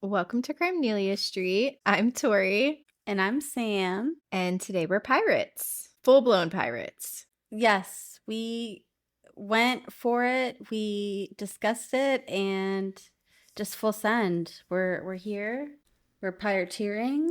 Welcome to Crimenelia Street. I'm Tori, And I'm Sam. and today we're pirates. Full-blown pirates. Yes, we went for it. We discussed it and just full send. We're here. We're pirateering.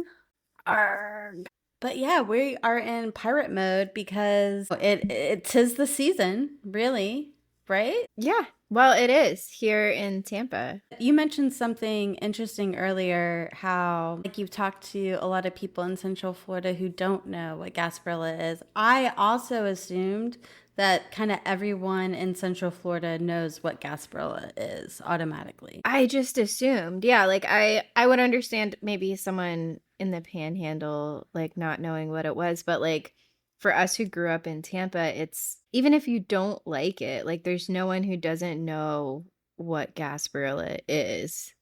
Arrgh. But yeah, we are in pirate mode because it tis the season, really, right? Yeah, well, it is here in Tampa. You mentioned something interesting earlier, how like you've talked to a lot of people in Central Florida who don't know what Gasparilla is. I also assumed that kind of everyone in Central Florida knows what Gasparilla is automatically. I just assumed, yeah, like I would understand maybe someone in the Panhandle like not knowing what it was, but like for us who grew up in Tampa, it's even if you don't like it, like there's no one who doesn't know what Gasparilla is.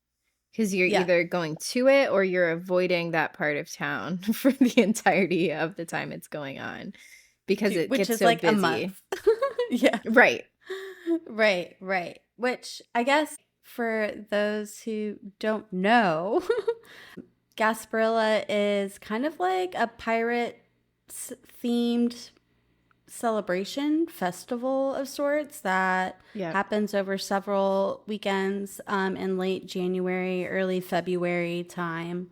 Because you're Yeah, either going to it or you're avoiding that part of town for the entirety of the time it's going on because it which gets is so like a busy. month. Yeah. Right. Right. Which I guess for those who don't know, Gasparilla is kind of like a pirate themed celebration festival of sorts that Yep. happens over several weekends in late January, early February time.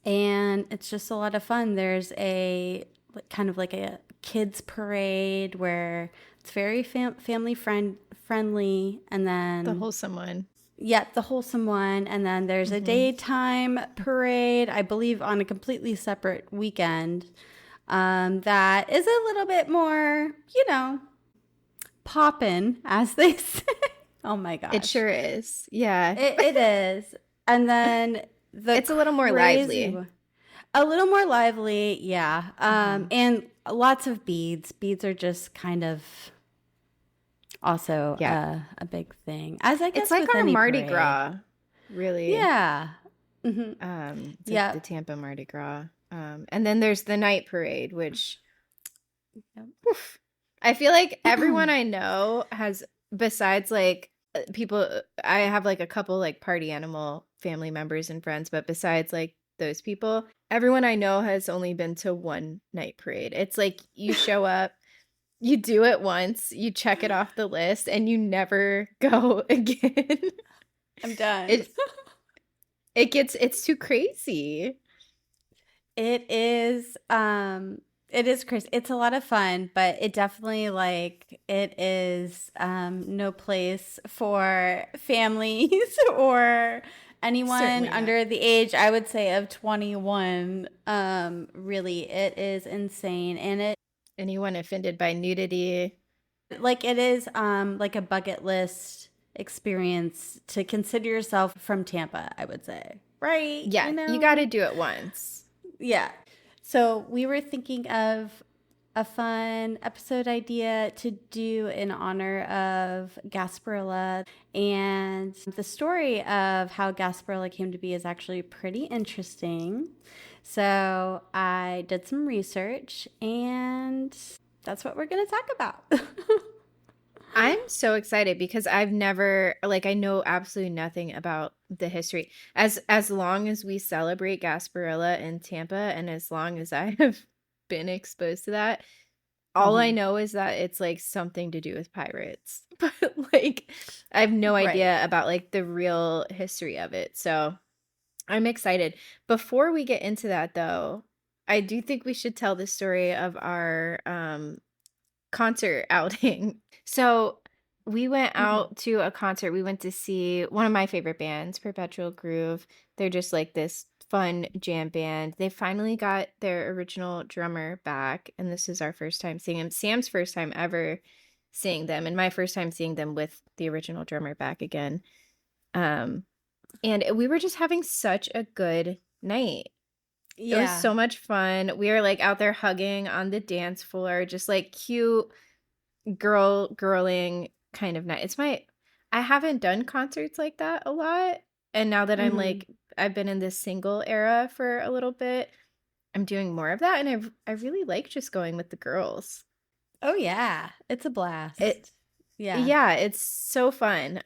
And it's just a lot of fun. There's a kind of like a kids parade where it's very friendly, and The then wholesome one. yeah, the wholesome one, and then there's a Hmm. daytime parade, I believe, on a completely separate weekend. That is a little bit more, poppin', as they say. Oh my It gosh. sure is. Yeah. It is. And then the It's a little more crazy lively. one. A little more lively, yeah. Hmm. And lots of beads. Beads are just kind of also Yeah. a big thing, as I It's guess like with our any Mardi parade. Gras, really. Yeah. Hmm. It's like Yeah. the Tampa Mardi Gras. And then there's the night parade, which oof, I feel like everyone I know has, besides like people, I have like a couple like party animal family members and friends, but besides like those people, everyone I know has only been to one night parade. It's like you show up, you do it once, you check it off the list, and you never go again. I'm done. It it's too crazy. It is it is crazy. It's a lot of fun, but it definitely like it is no place for families or anyone Certainly not. under the age, I would say, of 21. Really, it is insane, and Anyone offended by nudity? it is like a bucket list experience to consider yourself from Tampa, I would say. Right? Yeah, You you got to know? do it once. Yeah. So we were thinking of a fun episode idea to do in honor of Gasparilla. And the story of how Gasparilla came to be is actually pretty interesting. So I did some research, and that's what we're going to talk about. I'm so excited because I've never like I know absolutely nothing about the history. As long as we celebrate Gasparilla in Tampa and as long as I have been exposed to that, all I Hmm. know is that it's like something to do with pirates. But like I have no Right. idea about like the real history of it. So I'm excited. Before we get into that though, I do think we should tell the story of our concert outing. So we went Hmm. out to a concert. We went to see one of my favorite bands, Perpetual Groove. They're just like this fun jam band. They finally got their original drummer back, and this is our first time seeing him. Sam's first time ever seeing them, and my first time seeing them with the original drummer back again. Um, and we were just having such a good night. It was Yeah. so much fun. We were like out there hugging on the dance floor, just like cute girling kind of night. I haven't done concerts like that a lot. And now that I'm Hmm. like I've been in this single era for a little bit, I'm doing more of that and I really like just going with the girls. Oh, yeah. It's a It blast. Yeah. yeah, it's so fun.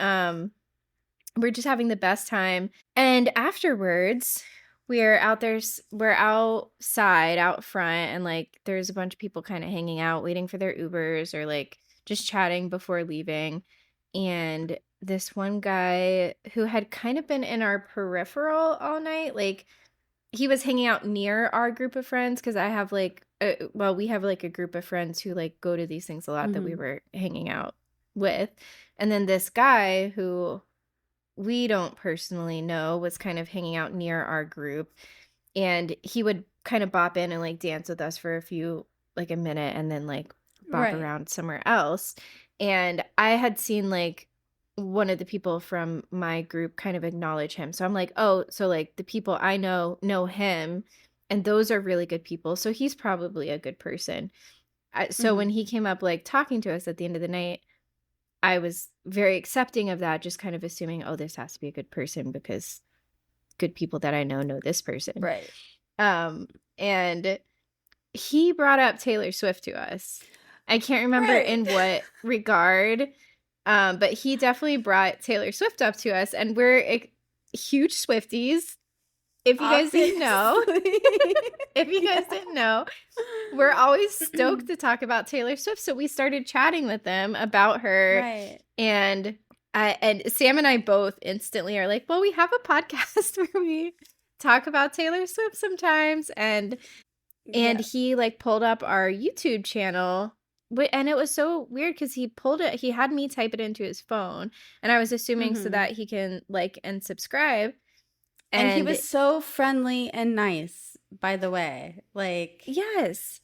We're just having the best time. And afterwards, we're outside out front, and like there's a bunch of people kind of hanging out waiting for their Ubers or like just chatting before leaving. And this one guy who had kind of been in our peripheral all night, like he was hanging out near our group of friends, because I have like we have like a group of friends who like go to these things a lot that we were hanging out with. And then this guy who we don't personally know was kind of hanging out near our group, and he would kind of bop in and like dance with us for a minute and then like bop around somewhere else. And I had seen like one of the people from my group kind of acknowledge him, so I'm like, oh, so like the people I know him, and those are really good people, so he's probably a good person. So when he came up like talking to us at the end of the night, I was very accepting of that, just kind of assuming, oh, this has to be a good person because good people that I know this person. Right. And he brought up Taylor Swift to us. I can't remember in what regard, but he definitely brought Taylor Swift up to us, and we're huge Swifties. If you guys didn't know, we're always stoked to talk about Taylor Swift. So we started chatting with them about her. Right. And Sam and I both instantly are like, well, we have a podcast where we talk about Taylor Swift sometimes. And he like pulled up our YouTube channel. And it was so weird because he had me type it into his phone. And I was assuming so that he can like and subscribe. And he was so friendly and nice, by the way. Like, yes.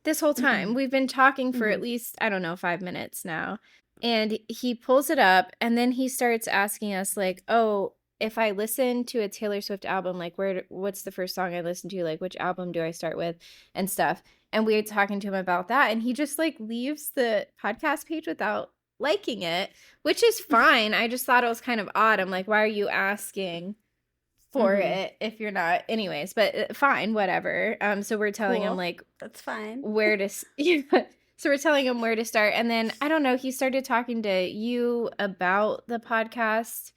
This whole time. We've been talking for at least, I don't know, 5 minutes now. And he pulls it up, and then he starts asking us like, oh, if I listen to a Taylor Swift album, like what's the first song I listen to? Like, which album do I start with and stuff? And we were talking to him about that, and he just like leaves the podcast page without liking it, which is fine. I just thought it was kind of odd. I'm like, why are you asking for it if you're not, anyways, but fine, whatever. So we're telling him like, that's fine, where to so we're telling him where to start. And then I don't know, he started talking to you about the podcast.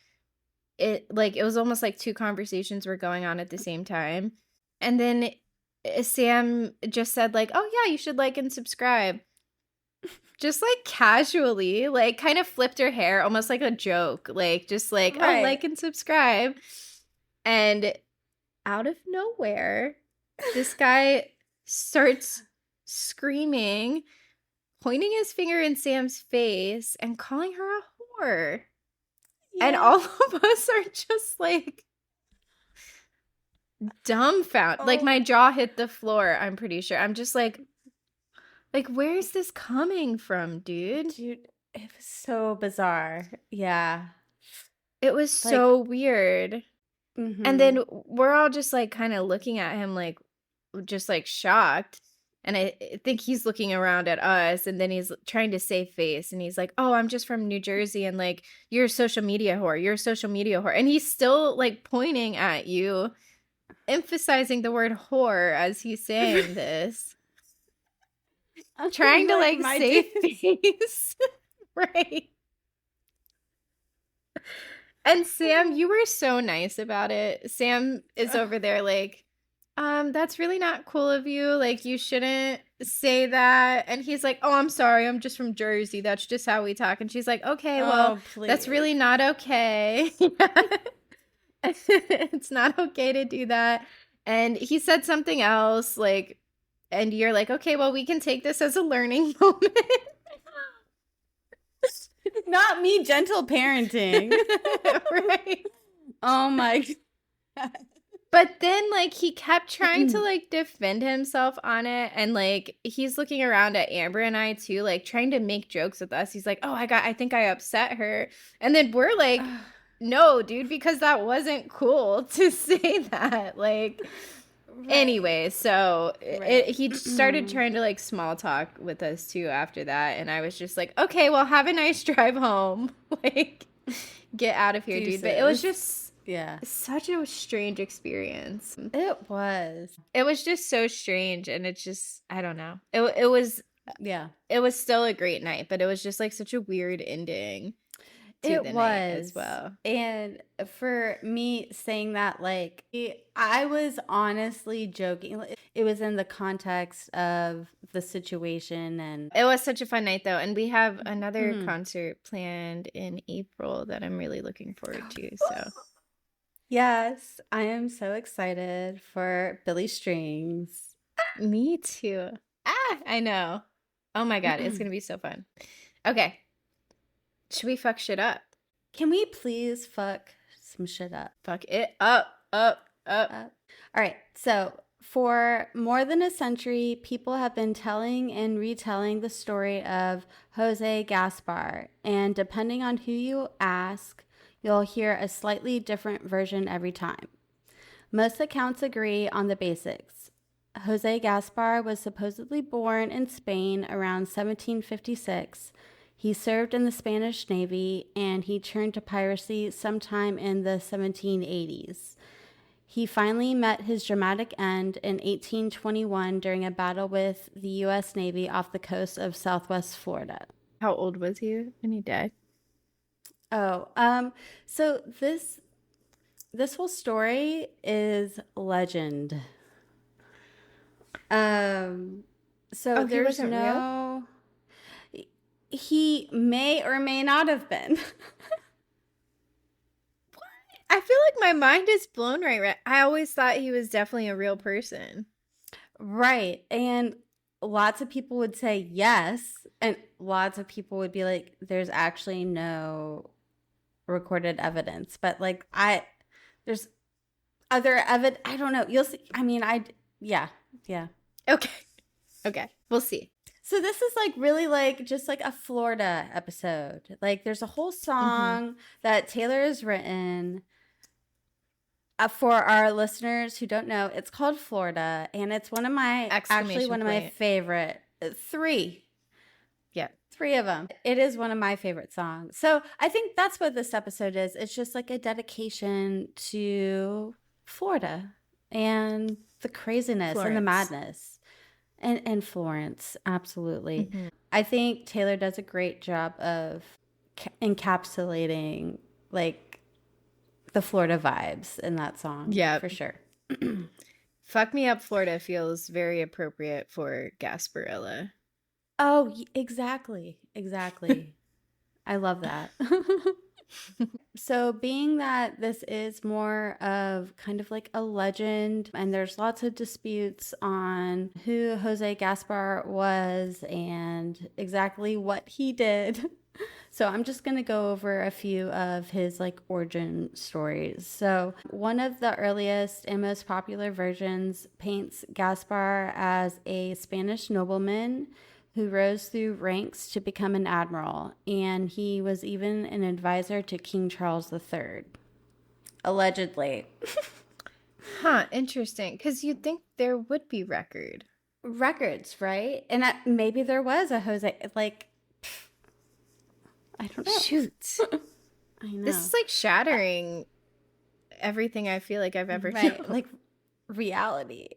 It was almost like two conversations were going on at the same time. And then Sam just said like, oh yeah, you should like and subscribe, just like casually, like kind of flipped her hair almost like a joke, like just like, oh, like and subscribe. And out of nowhere, this guy starts screaming, pointing his finger in Sam's face and calling her a whore. Yeah. And all of us are just like dumbfounded. Like my jaw hit the floor, I'm pretty sure. I'm just like, where is this coming from, dude? Dude, it was so bizarre. Yeah. It was so weird. And then we're all just like kind of looking at him like just like shocked. And I think he's looking around at us, and then he's trying to save face, and he's like, oh, I'm just from New Jersey, and like, you're a social media whore. You're a social media whore. And he's still like pointing at you, emphasizing the word whore as he's saying this. Trying to like save face. Right. And Sam, you were so nice about it. Sam is over there like, that's really not cool of you. Like, you shouldn't say that. And he's like, oh, I'm sorry. I'm just from Jersey. That's just how we talk. And she's like, okay, well, that's really not okay. It's not okay to do that. And he said something else, like, and you're like, okay, well, we can take this as a learning moment. Not me gentle parenting. Right. Oh my God. But then like he kept trying to like defend himself on it, and like he's looking around at Amber and I too, like trying to make jokes with us. He's like, oh, I think I upset her. And then we're like, no, dude, because that wasn't cool to say that. Like, anyway, so he started trying to like small talk with us too after that, and I was just like, okay, well, have a nice drive home. Like, get out of here, dude. But it was just such a strange experience. It was just so strange, and it's just, I don't know. It was still a great night, but it was just like such a weird ending. to It the night as was. well. And for me saying that, like, I was honestly joking. It was in the context of the situation. And It was such a fun night, though. And we have another concert planned in April that I'm really looking forward to. So, yes, I am so excited for Billy Strings. me too. I know. Oh my God, it's going to be so fun. Okay. Should we fuck shit up? Can we please fuck some shit up? Fuck it up. All right. So, for more than a century, people have been telling and retelling the story of José Gaspar. And depending on who you ask, you'll hear a slightly different version every time. Most accounts agree on the basics. José Gaspar was supposedly born in Spain around 1756. He served in the Spanish Navy, and he turned to piracy sometime in the 1780s. He finally met his dramatic end in 1821 during a battle with the U.S. Navy off the coast of Southwest Florida. How old was he when he died? So this whole story is legend. So he there's wasn't no. He may or may not have been. I feel like my mind is blown right. I always thought he was definitely a real person. Right. And lots of people would say yes. And lots of people would be like, there's actually no recorded evidence. But like, there's other evidence. I don't know. You'll see. I mean, yeah. Okay. We'll see. So this is like really like just like a Florida episode. Like there's a whole song that Taylor has written. For our listeners who don't know, it's called Florida, and it's one of my favorite three. Yeah, 3 of them. It is one of my favorite songs. So I think that's what this episode is. It's just like a dedication to Florida and the craziness and the madness, and Florence. Absolutely. I think Taylor does a great job of encapsulating like the Florida vibes in that song. Yeah, for sure. Fuck Me Up Florida feels very appropriate for Gasparilla. Oh, exactly. I love that. So being that this is more of kind of like a legend, and there's lots of disputes on who José Gaspar was and exactly what he did. So I'm just going to go over a few of his like origin stories. So one of the earliest and most popular versions paints Gaspar as a Spanish nobleman who rose through ranks to become an admiral, and he was even an advisor to King Charles III. Allegedly. Interesting. Because you'd think there would be records, right? And maybe there was a Jose, like, I don't know. Shoot. I know. This is like shattering everything I feel like I've ever known. Like reality.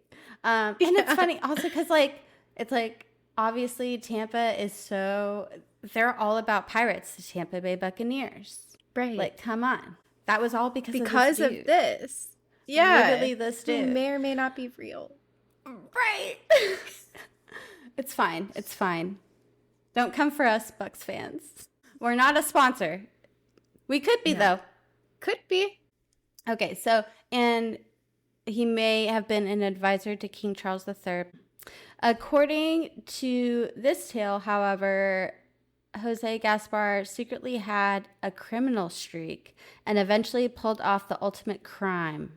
And it's funny also because like, it's like, obviously Tampa is they're all about pirates, the Tampa Bay Buccaneers. Right. Like, come on. That was all because of this. Yeah. Literally this dude. Who may or may not be real. Right. It's fine. Don't come for us, Bucks fans. We're not a sponsor. We could be, though. Could be. Okay, so, and he may have been an advisor to King Charles III. According to this tale, however, José Gaspar secretly had a criminal streak and eventually pulled off the ultimate crime,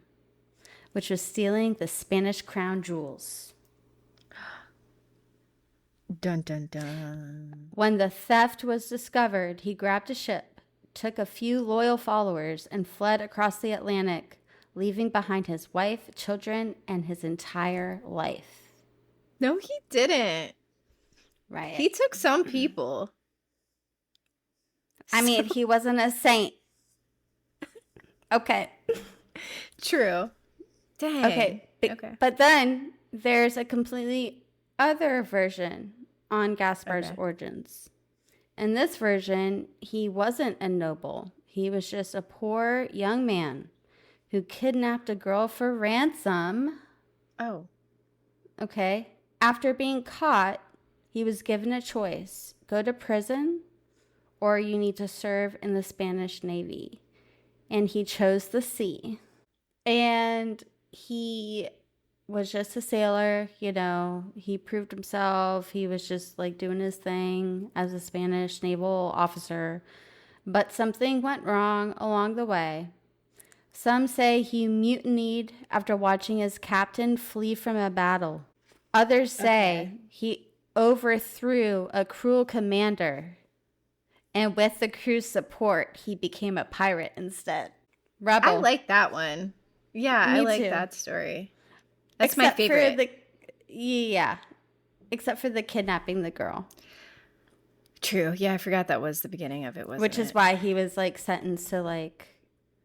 which was stealing the Spanish crown jewels. Dun, dun, dun. When the theft was discovered, he grabbed a ship, took a few loyal followers, and fled across the Atlantic, leaving behind his wife, children, and his entire life. No, he didn't. Right. He took some people. I mean, he wasn't a saint. Okay. True. Dang. Okay. But then there's a completely other version on Gaspar's origins. In this version, he wasn't a noble. He was just a poor young man who kidnapped a girl for ransom. Oh. Okay. After being caught, he was given a choice: go to prison or you need to serve in the Spanish Navy. And he chose the sea. And he was just a sailor, you know, he proved himself. He was just like doing his thing as a Spanish naval officer. But something went wrong along the way. Some say he mutinied after watching his captain flee from a battle. Others say he overthrew a cruel commander, and with the crew's support, he became a pirate instead. Rebel. I like that one. Yeah, Me I like too. that story. That's my favorite. Except for the kidnapping the girl. True. Yeah, I forgot that was the beginning of it, wasn't Which is it? why he was like sentenced to like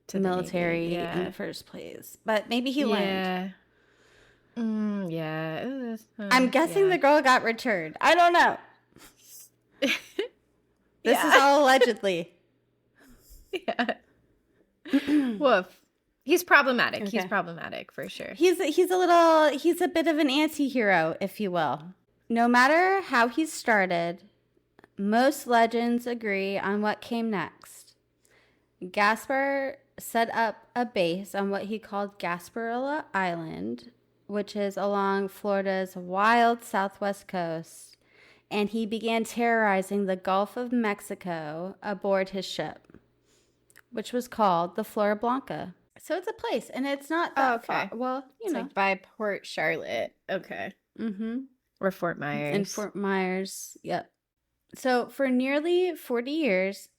To the military Navy, yeah. in the first place. But maybe he learned. Yeah. I'm guessing the girl got returned. I don't know. This is all allegedly. Yeah. Woof. He's problematic. Okay. He's problematic for sure. He's a bit of an anti-hero, if you will. No matter how he started, most legends agree on what came next. Gaspar set up a base on what he called Gasparilla Island, which is along Florida's wild southwest coast, and he began terrorizing the Gulf of Mexico aboard his ship, which was called the Floridablanca. So it's a place, and it's not that far. Well, it's like by Port Charlotte. Okay. Mm-hmm. Or Fort Myers. In Fort Myers, yep. So for nearly 40 years,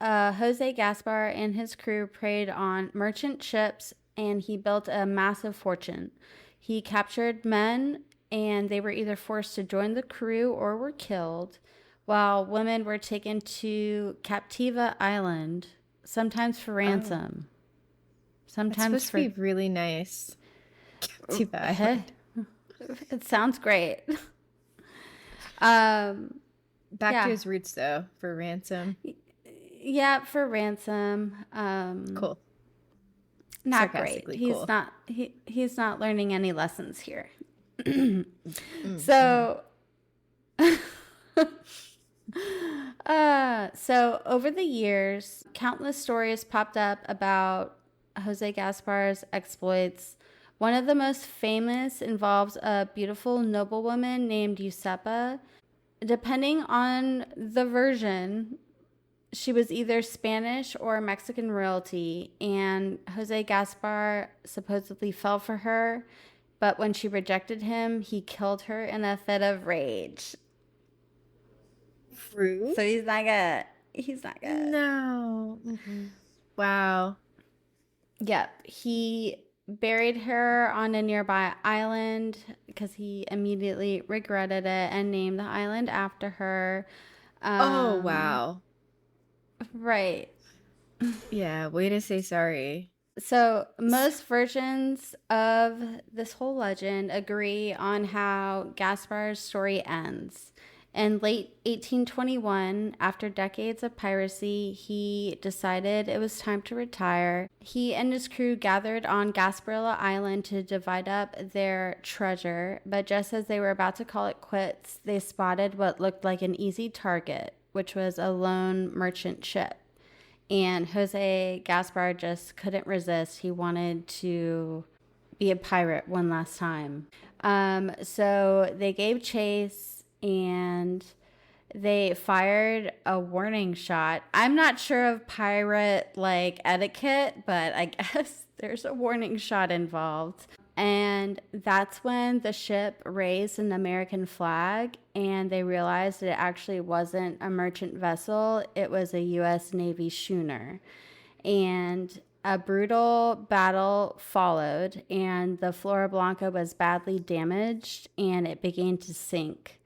José Gaspar and his crew preyed on merchant ships, and he built a massive fortune. He captured men, and they were either forced to join the crew or were killed, while women were taken to Captiva Island, sometimes for ransom. Sometimes That's supposed to be really nice. Captiva Island. It sounds great. Back to his roots, though, for ransom. Yeah, for ransom. Cool. Not great. He's not. He's not learning any lessons here. So, so over the years, countless stories popped up about José Gaspar's exploits. One of the most famous involves a beautiful noblewoman named Giuseppa. Depending on the version, she was either Spanish or Mexican royalty, and José Gaspar supposedly fell for her, but when she rejected him, he killed her in a fit of rage. Fruit? So he's not good. He's not good. No. Mm-hmm. Wow. Yep. He buried her on a nearby island because he immediately regretted it and named the island after her. Oh, wow. Right. Yeah, way to say sorry. So most versions of this whole legend agree on how Gaspar's story ends. In late 1821, after decades of piracy, he decided it was time to retire. He and his crew gathered on Gasparilla Island to divide up their treasure, but just as they were about to call it quits, they spotted what looked like an easy target, which was a lone merchant ship. And José Gaspar just couldn't resist. He wanted to be a pirate one last time. So they gave chase, and they fired a warning shot. I'm not sure of pirate etiquette, but I guess there's a warning shot involved. And that's when the ship raised an American flag, and they realized that it actually wasn't a merchant vessel. It was a U.S. Navy schooner. And a brutal battle followed, and the Floridablanca was badly damaged, and it began to sink.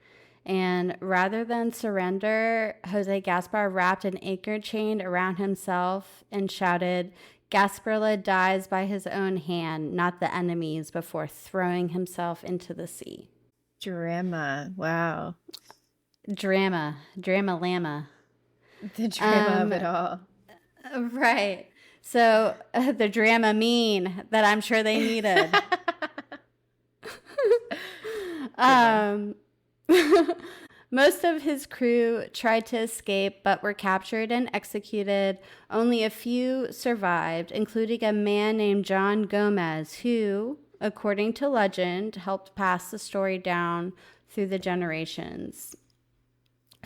And rather than surrender, José Gaspar wrapped an anchor chain around himself and shouted, "Gasparilla dies by his own hand, not the enemy's," before throwing himself into the sea. Drama. Wow. Drama. Drama llama. The drama of it all. Right. So the Dramamine that I'm sure they needed. um, Most of his crew tried to escape but were captured and executed. Only a few survived, including a man named John Gomez, who, according to legend, helped pass the story down through the generations.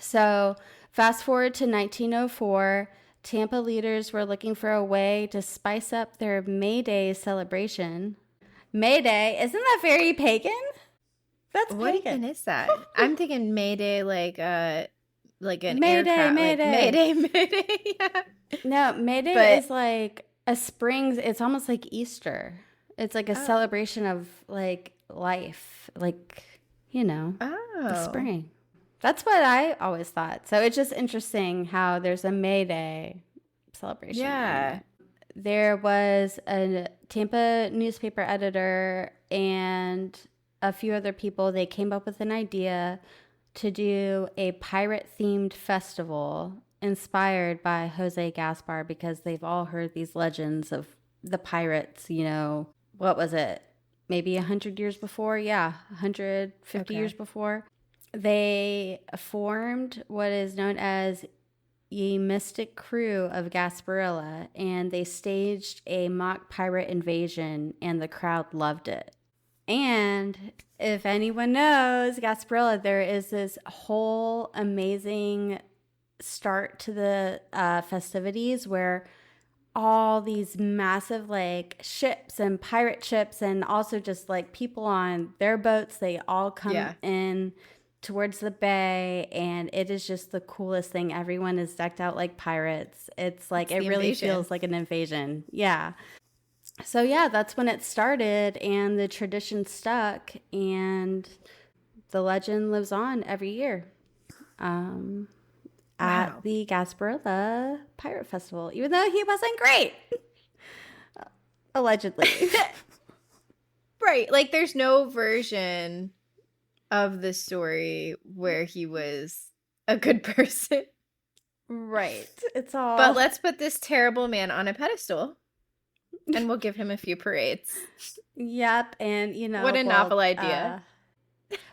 So, fast forward to 1904, Tampa leaders were looking for a way to spice up their May Day celebration. May Day, isn't that very pagan? That's What pagan. even is that? I'm thinking Mayday, like an Mayday, aircraft. Mayday. Like Mayday. Yeah. No, May Day is like a spring. It's almost like Easter. It's like a celebration of like life, like, the spring. That's what I always thought. So it's just interesting how there's a May Day celebration. Yeah. There was a Tampa newspaper editor and a few other people. They came up with an idea to do a pirate-themed festival inspired by José Gaspar, because they've all heard these legends of the pirates, what was it? Maybe 100 years before? Yeah, 150 years before. They formed what is known as a mystic crew of Gasparilla, and they staged a mock pirate invasion, and the crowd loved it. And if anyone knows Gasparilla, there is this whole amazing start to the festivities where all these massive like ships and pirate ships, and also just like people on their boats, they all come in towards the bay, and it is just the coolest thing. Everyone is decked out like pirates. It's like it really feels like an invasion. Yeah. So yeah, that's when it started, and the tradition stuck, and the legend lives on every year at the Gasparilla Pirate Festival, even though he wasn't great, allegedly. Right. Like there's no version of the story where he was a good person. Right. It's all. But let's put this terrible man on a pedestal. And we'll give him a few parades. Yep. And, what a novel idea.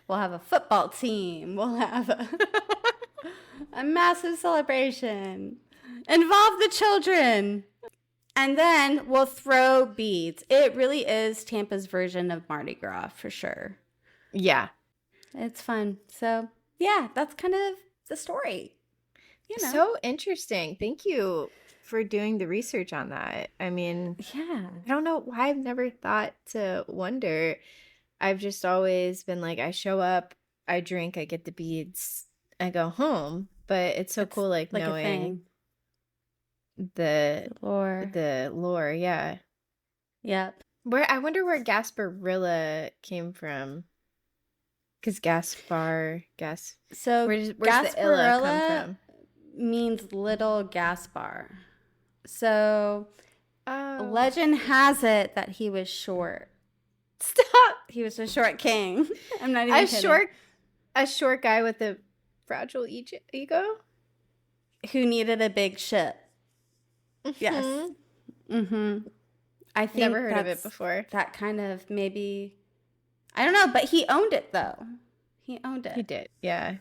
We'll have a football team. We'll have a massive celebration. Involve the children. And then we'll throw beads. It really is Tampa's version of Mardi Gras, for sure. Yeah. It's fun. So, yeah, that's kind of the story. So interesting. Thank you for doing the research on that. I mean, yeah, I don't know why I've never thought to wonder. I've just always been like, I show up, I drink, I get the beads, I go home. But it's so cool, like knowing the lore. Yeah. Yep. I wonder where Gasparilla came from. Because Gaspar, so where's the Illa come from? Means little Gaspar. So, legend has it that he was short. Stop. He was a short king. I'm not even kidding. A short guy with a fragile ego who needed a big ship. Mm-hmm. Yes. Mm-hmm. I think never heard of it before. That kind of maybe. I don't know, but he owned it though. He owned it. He did. Yeah.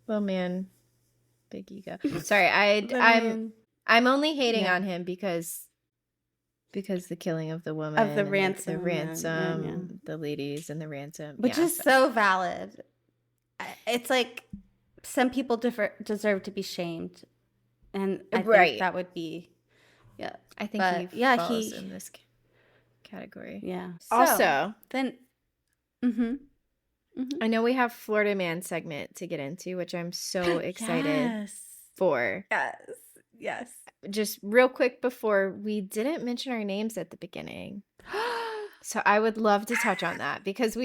Well, man. Big ego. Sorry, I'm only hating on him because the killing of the woman, of the ransom, the ladies and the ransom, which is so valid. It's like some people deserve to be shamed, and I think that would be, I think he falls in this category. Yeah. Also, then, I know we have Florida Man segment to get into, which I'm so excited for. Yes. Just real quick before, we didn't mention our names at the beginning. So I would love to touch on that because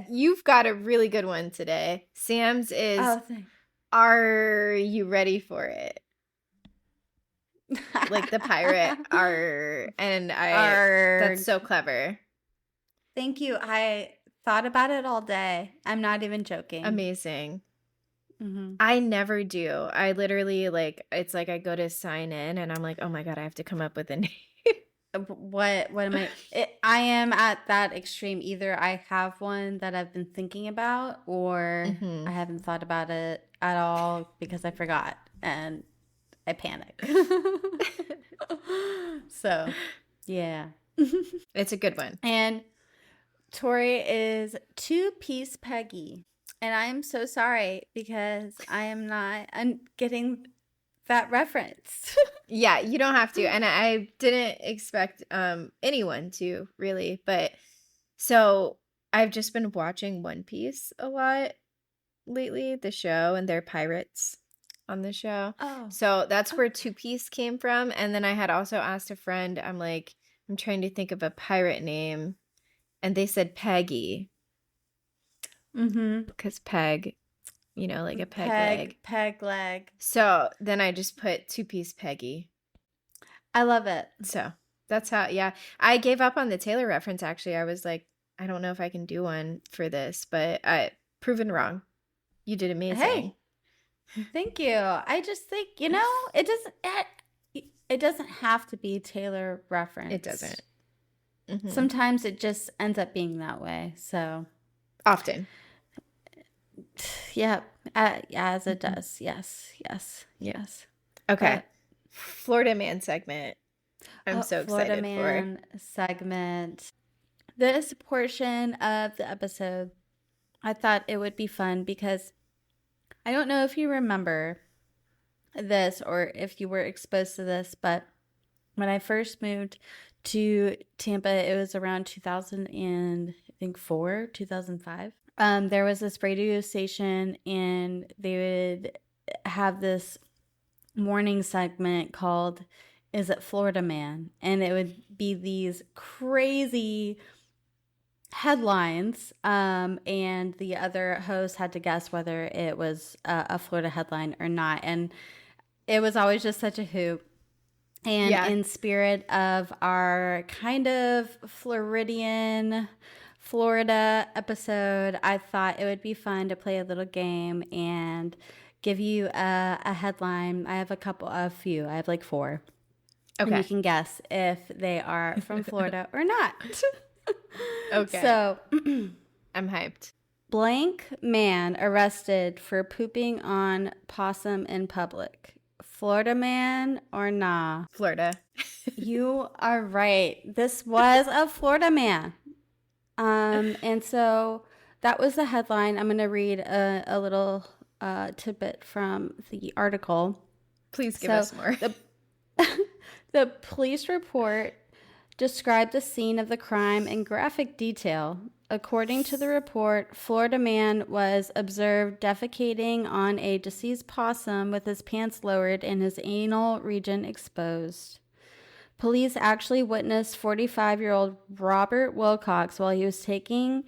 you've got a really good one today. Sam's is, are you ready for it? Like the pirate, that's so clever. Thank you. I thought about it all day. I'm not even joking. Amazing. Mm-hmm. I never do. I literally like it's like I go to sign in and I'm like, oh my God, I have to come up with a name. What am I am at that extreme. Either I have one that I've been thinking about, or Hmm. I haven't thought about it at all because I forgot and I panic. So, yeah. It's a good one. And Tori is two-piece Peggy. And I'm so sorry because I am not getting that reference. Yeah, you don't have to. And I didn't expect anyone to really, but so I've just been watching One Piece a lot lately, the show, and they're pirates on the show. Oh. So that's where Okay. Two Piece came from. And then I had also asked a friend, I'm like, I'm trying to think of a pirate name, and they said Peggy Mm-hmm. because Peg, like a peg leg. Peg leg. So then I just put Two Piece Peggy. I love it. So that's how, yeah. I gave up on the Taylor reference actually. I was like, I don't know if I can do one for this, but I proven wrong. You did amazing. Hey, thank you. I just think, it doesn't have to be Taylor reference. It doesn't. Mm-hmm. Sometimes it just ends up being that way. So Often. yeah, as it does. Yes. Okay. But, Florida Man segment. I'm so Florida excited Man segment. This portion of the episode, I thought it would be fun because I don't know if you remember this or if you were exposed to this, but when I first moved to Tampa, it was around 2004, 2005. There was this radio station and they would have this morning segment called Is It Florida Man? And it would be these crazy headlines, and the other host had to guess whether it was a Florida headline or not. And it was always just such a hoot. And Yeah. in spirit of our kind of Floridian Florida episode, I thought it would be fun to play a little game and give you a headline. I have a few. I have like 4. Okay. And you can guess if they are from Florida or not. Okay. So, I'm hyped. blank man arrested for pooping on possum in public. Florida man or nah? Florida. You are right. This was a Florida man. And so that was the headline. I'm going to read a little tidbit from the article. Please give us more. The police report described the scene of the crime in graphic detail. According to the report, Florida man was observed defecating on a deceased possum with his pants lowered and his anal region exposed. Police actually witnessed 45-year-old Robert Wilcox while he was taking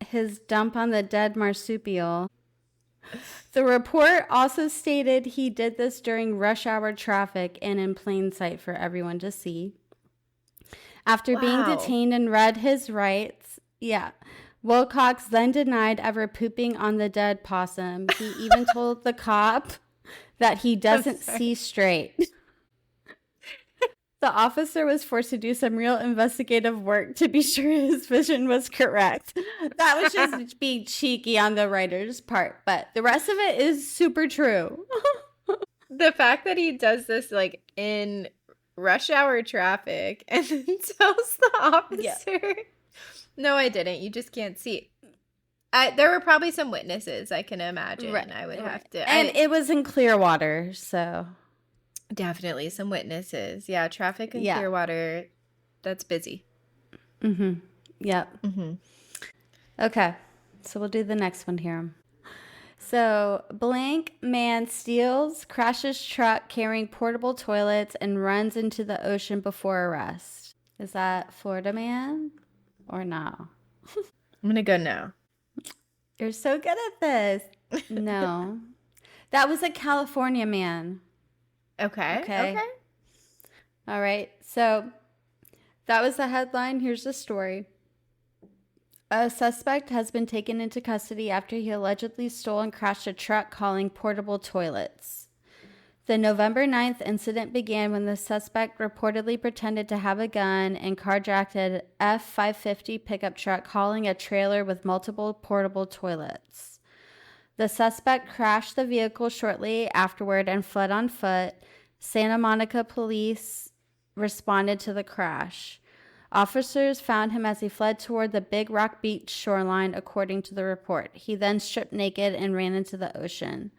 his dump on the dead marsupial. The report also stated he did this during rush hour traffic and in plain sight for everyone to see. After being detained and read his rights, Wilcox then denied ever pooping on the dead possum. He even told the cop that he doesn't see straight. The officer was forced to do some real investigative work to be sure his vision was correct. That was just being cheeky on the writer's part, but the rest of it is super true. The fact that he does this like in rush hour traffic and then tells the officer, no, I didn't. You just can't see. There were probably some witnesses, I can imagine. Right, I would have to. And it was in Clearwater, so. Definitely some witnesses. Yeah, traffic in Clearwater, that's busy. Mm-hmm. Yep. Mm-hmm. Okay, so we'll do the next one here. So, blank man steals, crashes truck carrying portable toilets, and runs into the ocean before arrest. Is that Florida man or no? I'm going to go no. You're so good at this. No. That was a California man. Okay. All right. So that was the headline. Here's the story. A suspect has been taken into custody after he allegedly stole and crashed a truck hauling portable toilets. The November 9th incident began when the suspect reportedly pretended to have a gun and carjacked an F-550 pickup truck hauling a trailer with multiple portable toilets. The suspect crashed the vehicle shortly afterward and fled on foot. Santa Monica police responded to the crash. Officers found him as he fled toward the Big Rock Beach shoreline, according to the report. He then stripped naked and ran into the ocean.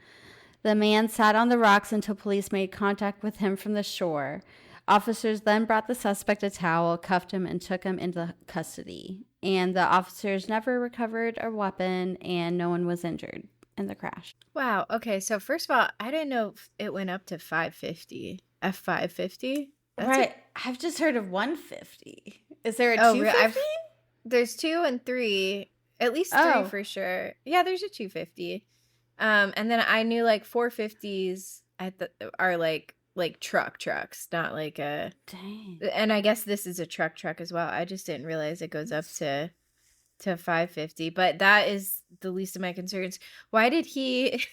The man sat on the rocks until police made contact with him from the shore. Officers then brought the suspect a towel, cuffed him, and took him into custody. And the officers never recovered a weapon, and no one was injured in the crash. Wow. Okay. So first of all, I didn't know it went up to 550. F550? Right. I've just heard of 150. Is there a 250? There's 2 and 3. At least 3 for sure. Yeah, there's a 250. And then I knew like 450s are like trucks, not like a... Dang. And I guess this is a truck as well. I just didn't realize it goes up to 550. But that is the least of my concerns. Why did he...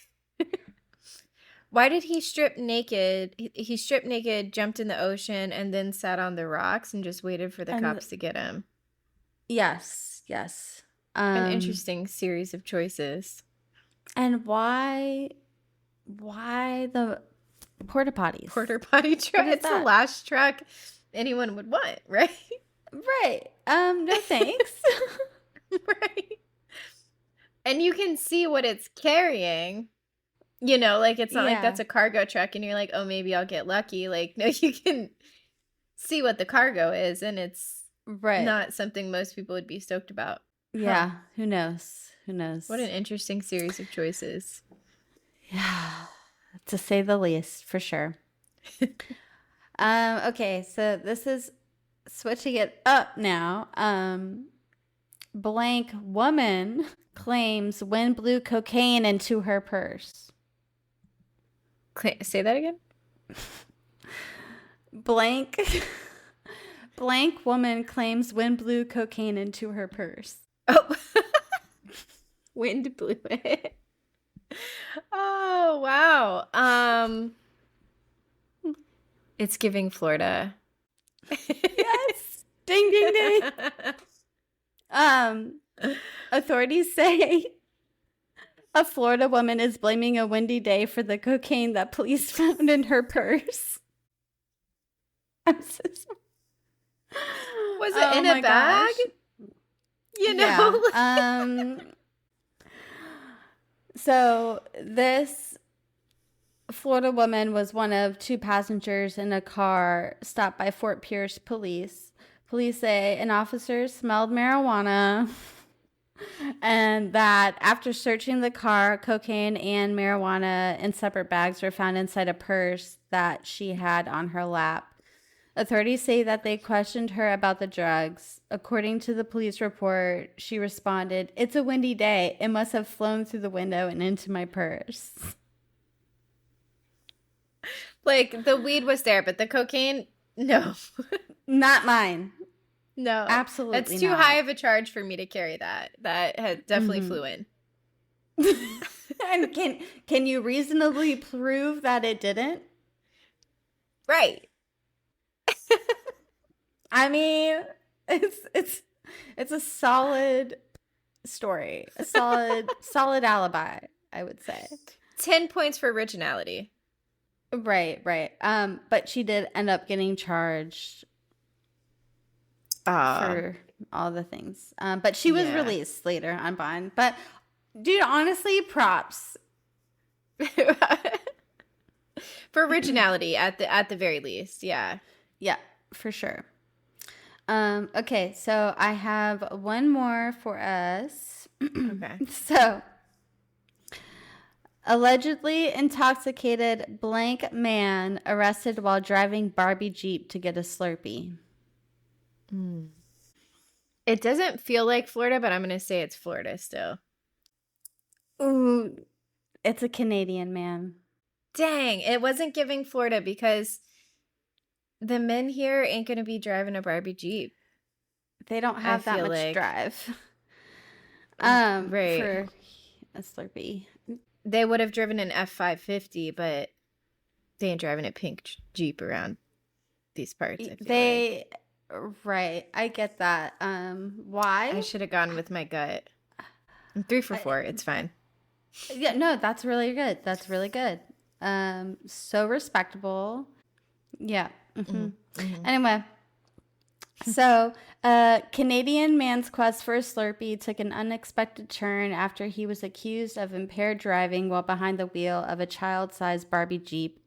Why did he strip naked? He stripped naked, jumped in the ocean, and then sat on the rocks and just waited for the cops to get him. Yes. An interesting series of choices. And why the porta potties? Porta potty truck. It's the last truck anyone would want, right? Right. No thanks. Right. And you can see what it's carrying. You know, like it's not like that's a cargo truck and you're like, oh, maybe I'll get lucky. Like, no, you can see what the cargo is, and it's not something most people would be stoked about. Yeah. Who knows? What an interesting series of choices. Yeah. To say the least, for sure. Okay. So this is switching it up now. Blank woman claims wind blew cocaine into her purse. Say that again. Blank woman claims wind blew cocaine into her purse. Oh, wind blew it. Oh, wow. It's giving Florida. Yes. Ding, ding, ding. Authorities say a Florida woman is blaming a windy day for the cocaine that police found in her purse. I'm so sorry. Was it in a bag? Gosh. You know? Yeah. So this Florida woman was one of 2 passengers in a car stopped by Fort Pierce police. Police say an officer smelled marijuana and that after searching the car, cocaine and marijuana in separate bags were found inside a purse that she had on her lap. Authorities say that they questioned her about the drugs. According to the police report, she responded, "It's a windy day. It must have flown through the window and into my purse." Like, the weed was there, but the cocaine, no. Not mine. No. Absolutely It's too high of a charge for me to carry that. That had definitely flew in. And can you reasonably prove that it didn't? Right. I mean, it's a solid story, a solid alibi, I would say. 10 points for originality. Right. But she did end up getting charged for all the things. But she was released later on bond. But dude, honestly, props for originality at the very least. Yeah, for sure. Okay, so I have one more for us. Okay. So, allegedly intoxicated blank man arrested while driving Barbie Jeep to get a Slurpee. It doesn't feel like Florida, but I'm going to say it's Florida still. Ooh, it's a Canadian man. Dang, it wasn't giving Florida because the men here ain't going to be driving a Barbie Jeep. They don't have that much drive. Right. for a Slurpee. They would have driven an F550, but they ain't driving a pink Jeep around these parts, I feel like. Right. I get that. Why? I should have gone with my gut. I'm 3 for I, 4. It's fine. yeah, no, that's really good. That's really good. So respectable. Yeah. Anyway, so a Canadian man's quest for a Slurpee took an unexpected turn after he was accused of impaired driving while behind the wheel of a child-sized Barbie Jeep.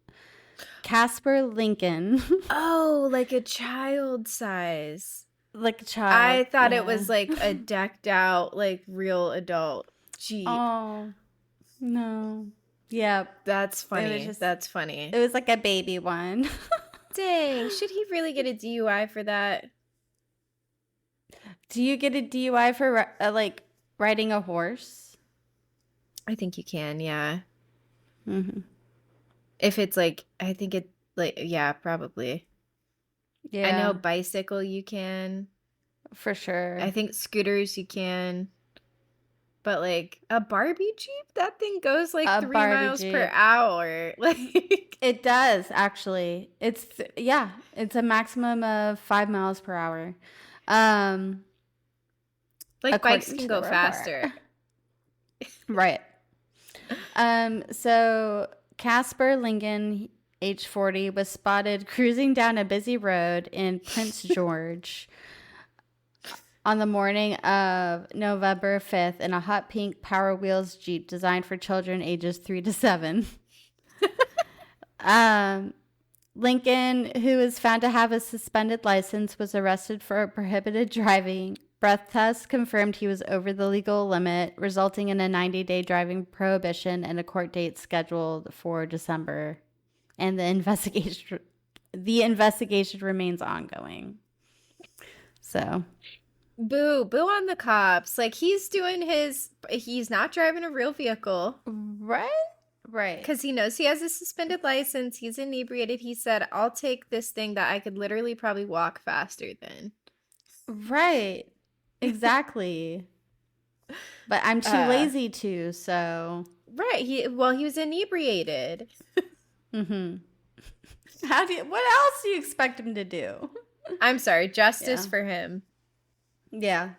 Casper Lincoln. Oh, like a child size. Like a child. I thought it was like a decked out, like real adult Jeep. Oh, no. Yeah. That's funny. That's funny. It was like a baby one. Dang, should he really get a DUI for that? Do you get a DUI for like riding a horse? I think you can, yeah. Mm-hmm. If it's like, I think it, like, yeah, probably. Yeah. I know bicycle you can. For sure. I think scooters you can. But like a Barbie Jeep, that thing goes like 3 miles per hour. Like it does actually. It's it's a maximum of 5 miles per hour. Like bikes can go faster. Right. So Casper Lincoln, age 40, was spotted cruising down a busy road in Prince George on the morning of November 5th in a hot pink Power Wheels Jeep designed for children ages 3 to 7. Lincoln, who was found to have a suspended license, was arrested for prohibited driving. Breath tests confirmed he was over the legal limit, resulting in a 90-day driving prohibition and a court date scheduled for December. And the investigation remains ongoing. So, boo on the cops. Like he's not driving a real vehicle. Right. Because he knows he has a suspended license. He's inebriated. He said, I'll take this thing that I could literally probably walk faster than. Right. Exactly. But I'm too lazy to, so. Right. He was inebriated. Mm-hmm. What else do you expect him to do? I'm sorry. Justice for him. Yeah.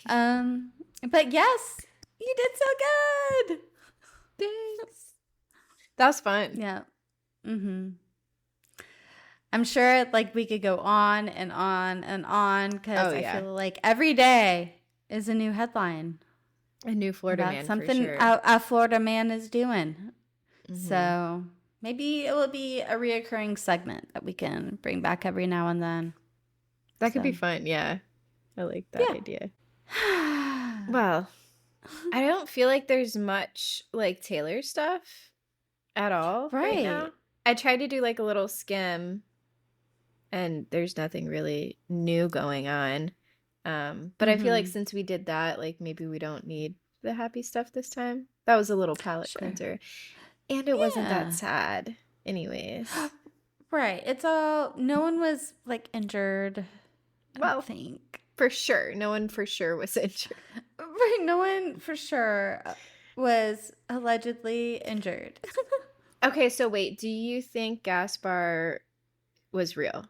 But yes, you did so good. Thanks. That was fun. Yeah. I'm sure like we could go on and on and on because I feel like every day is a new headline. A new Florida man, something for sure. a Florida man is doing. So maybe it will be a reoccurring segment that we can bring back every now and then. That could be fun. Yeah. I like that idea. Well, I don't feel like there's much like Taylor stuff at all right now. I tried to do like a little skim and there's nothing really new going on. But I feel like since we did that, like maybe we don't need the happy stuff this time. That was a little palate cleanser. And it wasn't that sad anyways. Right. It's all, no one was like injured. Well, I think. For sure. No one for sure was injured. Right. No one for sure was allegedly injured. Okay. So wait, do you think Gaspar was real?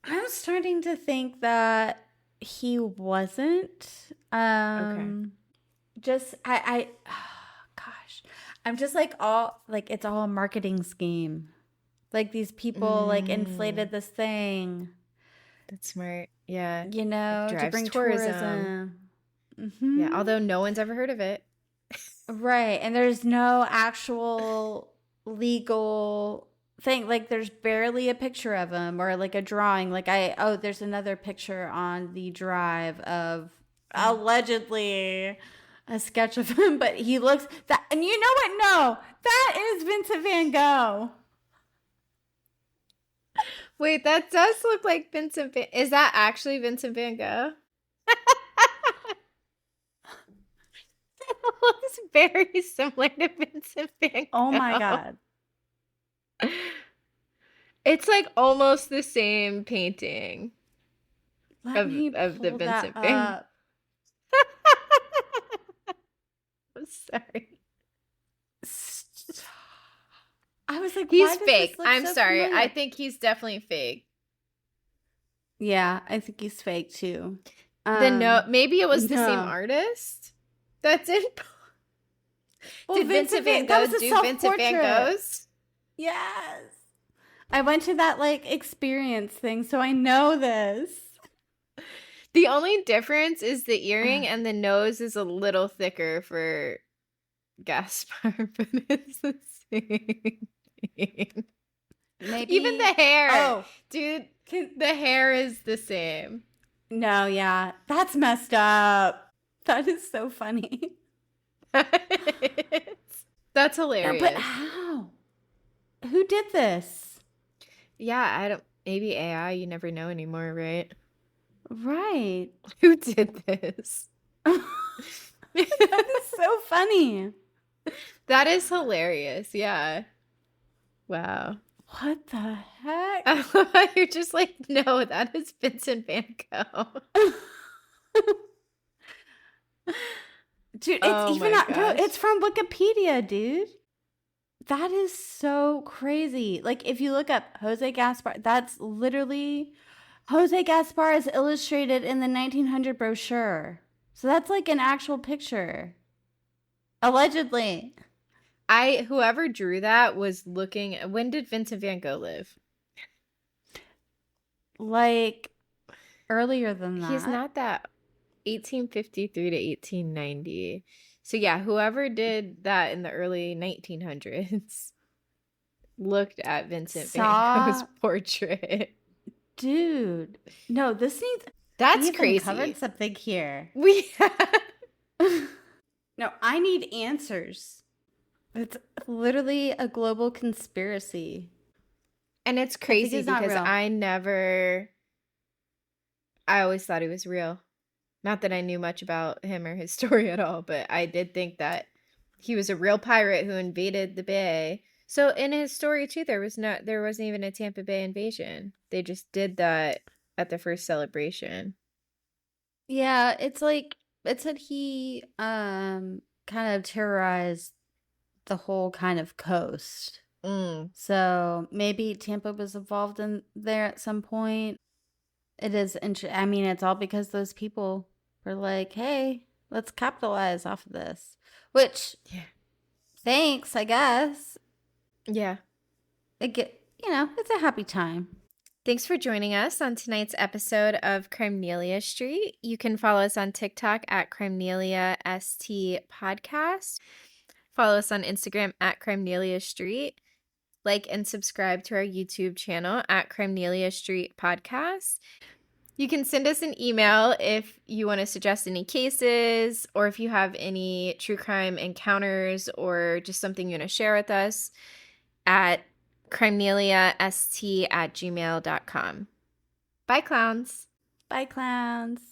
I'm starting to think that he wasn't. Okay. Just, oh, gosh. I'm just like it's all a marketing scheme. Like these people like inflated this thing. That's smart. Yeah. You know, to bring tourism. Yeah, although no one's ever heard of it. Right. And there's no actual legal thing. Like there's barely a picture of him or like a drawing. Like there's another picture on the drive of allegedly a sketch of him, but he looks that, and you know what? No, that is Vincent Van Gogh. Wait, that does look like Vincent Van. Is that actually Vincent Van Gogh? It looks very similar to Vincent Van Gogh. Oh my god. It's like almost the same painting of the Vincent Van Gogh. Sorry. I was like, He's why does fake. this look I'm so sorry. familiar? I think he's definitely fake. Yeah, I think he's fake too. Maybe it was the same No. artist. That's it. Well, Did Vincent Van that Gogh was a do Vincent Van self-portrait. Goghs? Yes. I went to that like experience thing, so I know this. The only difference is the earring and the nose is a little thicker for Gaspar, but it's the same thing. Maybe Even the hair. Oh, Dude, the hair is the same. no, yeah. That's messed up. That is so funny. That's hilarious. But how? Who did this? Yeah, maybe AI, you never know anymore, right? Right. Who did this? That is so funny. That is hilarious. Yeah. Wow. What the heck? You're just like, no, that is Vincent Van Gogh. Dude, it's Oh even my not, bro, gosh. it's from Wikipedia, dude. That is so crazy. Like, if you look up Jose Gaspar, that's literally Jose Gaspar is illustrated in the 1900 brochure. So that's like an actual picture. Allegedly. Whoever drew that was looking. When did Vincent Van Gogh live? Like, earlier than that. He's not that 1853 to 1890. So yeah, whoever did that in the early 1900s looked at Vincent Van Gogh's portrait. Dude, no, this needs. That's we crazy. Covered something here. We No, I need answers. It's literally a global conspiracy. And it's crazy because real. I always thought he was real. Not that I knew much about him or his story at all, but I did think that he was a real pirate who invaded the Bay. So in his story too, there wasn't even a Tampa Bay invasion. They just did that at the first celebration. Yeah, it's like it said he kind of terrorized the whole kind of coast. So maybe Tampa was involved in there at some point. It is interesting. I mean, it's all because those people were like, "Hey, let's capitalize off of this." Which, yeah, thanks, I guess. Yeah, it's a happy time. Thanks for joining us on tonight's episode of Crimenelia Street. You can follow us on TikTok at Crimenelia ST Podcast. Follow us on Instagram at Crimenelia Street. Like and subscribe to our YouTube channel at Crimenelia Street Podcast. You can send us an email if you want to suggest any cases or if you have any true crime encounters or just something you want to share with us at crimeliast@gmail.com. Bye, clowns. Bye, clowns.